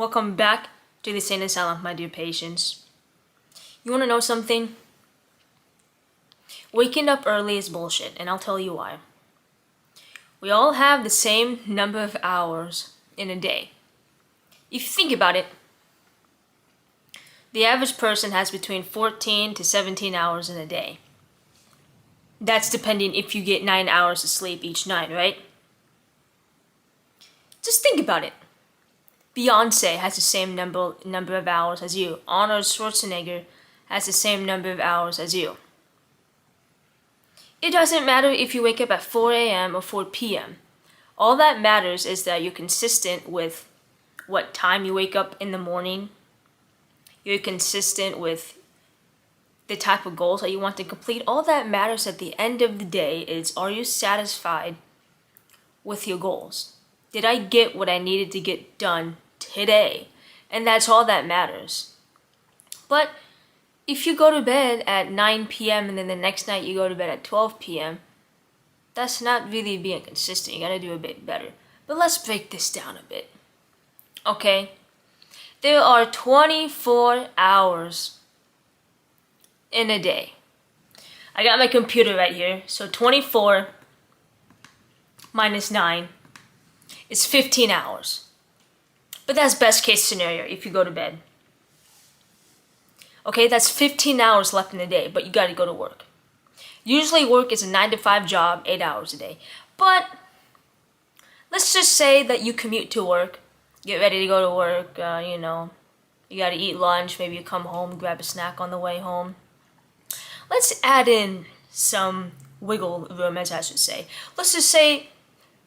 Welcome back to the Sane Asylum, my dear patients. You want to know something? Waking up early is bullshit, and I'll tell you why. We all have the same number of hours in a day. If you think about it, the average person has between 14 to 17 hours in a day. That's depending if you get 9 hours of sleep each night, right? Just think about it. Beyonce has the same number of hours as you. Arnold Schwarzenegger has the same number of hours as you. It doesn't matter if you wake up at 4 a.m. or 4 p.m. All that matters is that you're consistent with what time you wake up in the morning. You're consistent with the type of goals that you want to complete. All that matters at the end of the day is, are you satisfied with your goals? Did I get what I needed to get done today? And that's all that matters. But if you go to bed at 9 p.m. and then the next night you go to bed at 12 p.m., that's not really being consistent. You gotta do a bit better. But let's break this down a bit. Okay? There are 24 hours in a day. I got my computer right here. So 24 minus 9 is 15 hours. But that's best case scenario if you go to bed. Okay, that's 15 hours left in the day, but you gotta go to work. Usually work is a 9 to 5 job, 8 hours a day. But let's just say that you commute to work, get ready to go to work, you gotta eat lunch, maybe you come home, grab a snack on the way home. Let's add in some wiggle room, as I should say. Let's just say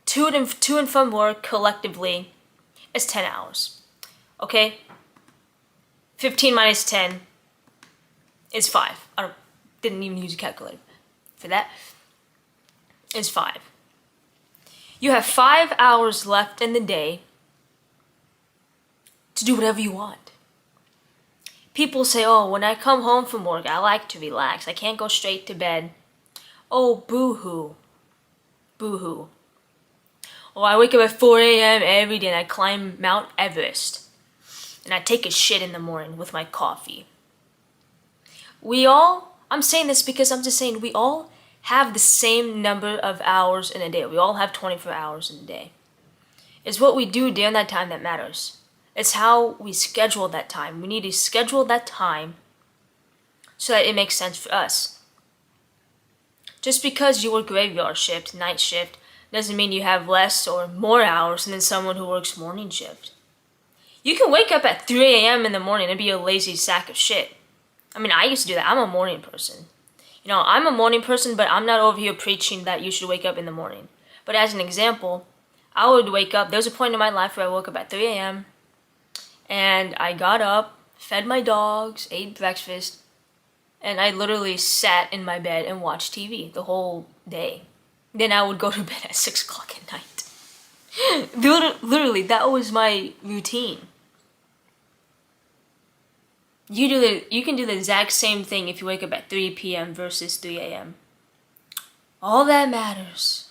to and from work collectively is 10 hours. Okay? 15 minus 10 is 5. I didn't even use a calculator for that. Is 5. You have 5 hours left in the day to do whatever you want. People say, oh, when I come home from work, I like to relax. I can't go straight to bed. Oh, boo-hoo. Boo-hoo. Oh, I wake up at 4 a.m. every day and I climb Mount Everest. And I take a shit in the morning with my coffee. I'm saying this because I'm just saying we all have the same number of hours in a day. We all have 24 hours in a day. It's what we do during that time that matters. It's how we schedule that time. We need to schedule that time so that it makes sense for us. Just because you work graveyard shift, night shift, doesn't mean you have less or more hours than someone who works morning shift. You can wake up at 3 a.m. in the morning and be a lazy sack of shit. I mean, I used to do that. I'm a morning person. I'm a morning person, but I'm not over here preaching that you should wake up in the morning. But as an example, I would wake up. There was a point in my life where I woke up at 3 a.m. and I got up, fed my dogs, ate breakfast, and I literally sat in my bed and watched TV the whole day. Then I would go to bed at 6 o'clock at night. Literally, that was my routine. You can do the exact same thing if you wake up at 3 p.m. versus 3 a.m. All that matters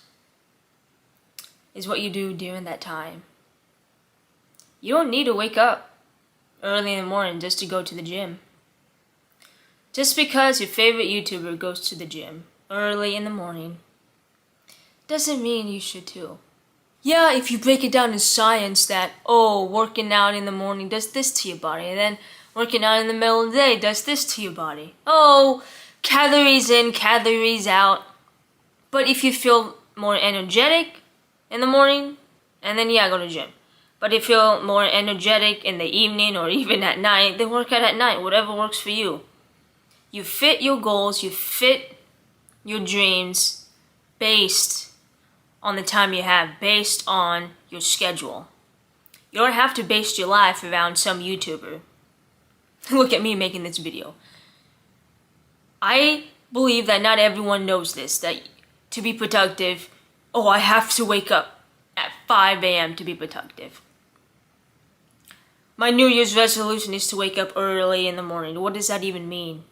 is what you do during that time. You don't need to wake up early in the morning just to go to the gym. Just because your favorite YouTuber goes to the gym early in the morning doesn't mean you should too. Yeah, if you break it down in science that, working out in the morning does this to your body, and then working out in the middle of the day does this to your body. Calories in, calories out. But if you feel more energetic in the morning, and then go to the gym. But if you're more energetic in the evening or even at night, then work out at night, whatever works for you. You fit your goals, you fit your dreams based on the time you have, based on your schedule. You don't have to base your life around some YouTuber. Look at me making this video. I believe that not everyone knows this, that to be productive, I have to wake up at 5 a.m. to be productive. My New Year's resolution is to wake up early in the morning. What does that even mean?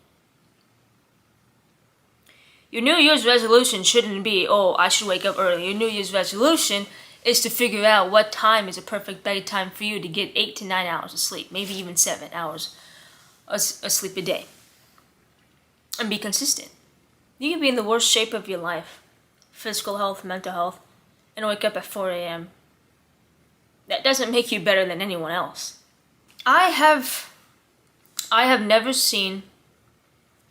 Your New Year's resolution shouldn't be, I should wake up early. Your New Year's resolution is to figure out what time is a perfect bedtime for you to get 8 to 9 hours of sleep, maybe even 7 hours of sleep a day. And be consistent. You can be in the worst shape of your life, physical health, mental health, and wake up at 4 a.m. That doesn't make you better than anyone else. I have never seen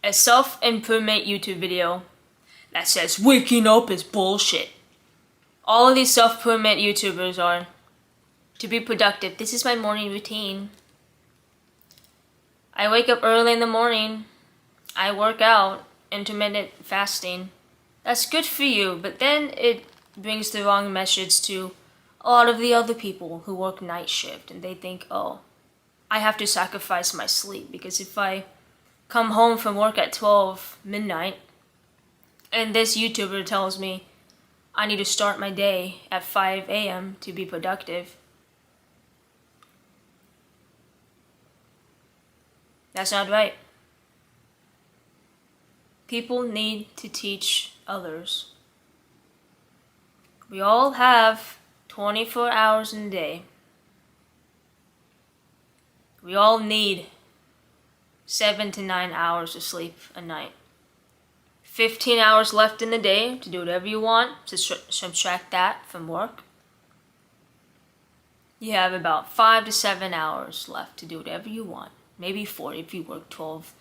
a self-improvement YouTube video that says waking up is bullshit. All of these self-improvement YouTubers are to be productive. This is my morning routine. I wake up early in the morning. I work out, intermittent fasting. That's good for you, but then it brings the wrong message to a lot of the other people who work night shift, and they think, oh, I have to sacrifice my sleep because if I come home from work at 12 midnight and this YouTuber tells me I need to start my day at 5 a.m. to be productive, that's not right. People need to teach others. We all have 24 hours in a day. We all need 7 to 9 hours of sleep a night. 15 hours left in the day to do whatever you want, to subtract that from work. You have about 5 to 7 hours left to do whatever you want. Maybe 4 if you work 12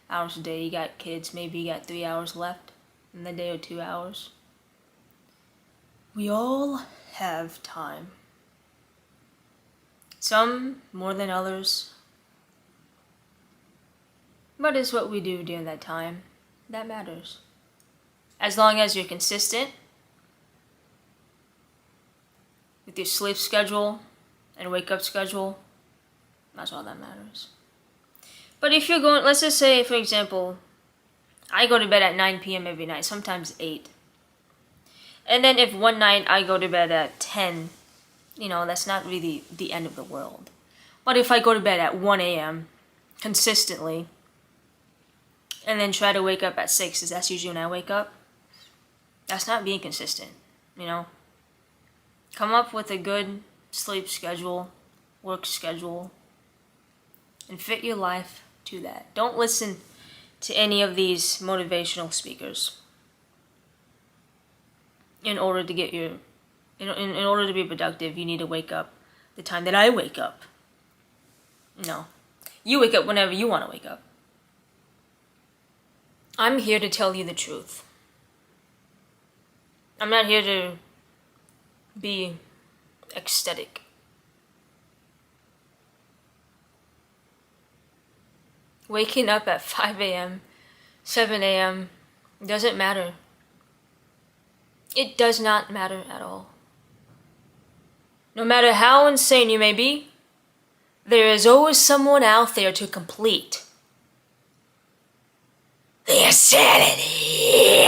hours a day. You got kids, maybe you got 3 hours left in the day or 2 hours. We all have time. Some more than others. But it's what we do during that time that matters. As long as you're consistent with your sleep schedule and wake up schedule, that's all that matters. But if you're going, let's just say, for example, I go to bed at 9 p.m. every night, sometimes 8. And then if one night I go to bed at 10, that's not really the end of the world. But if I go to bed at 1 a.m. consistently, and then try to wake up at 6, because that's usually when I wake up, that's not being consistent, Come up with a good sleep schedule, work schedule, and fit your life to that. Don't listen to any of these motivational speakers. In order to get in order to be productive, you need to wake up the time that I wake up. No. You wake up whenever you want to wake up. I'm here to tell you the truth. I'm not here to be ecstatic. Waking up at 5 a.m., 7 a.m. doesn't matter. It does not matter at all. No matter how insane you may be, there is always someone out there to complete the insanity.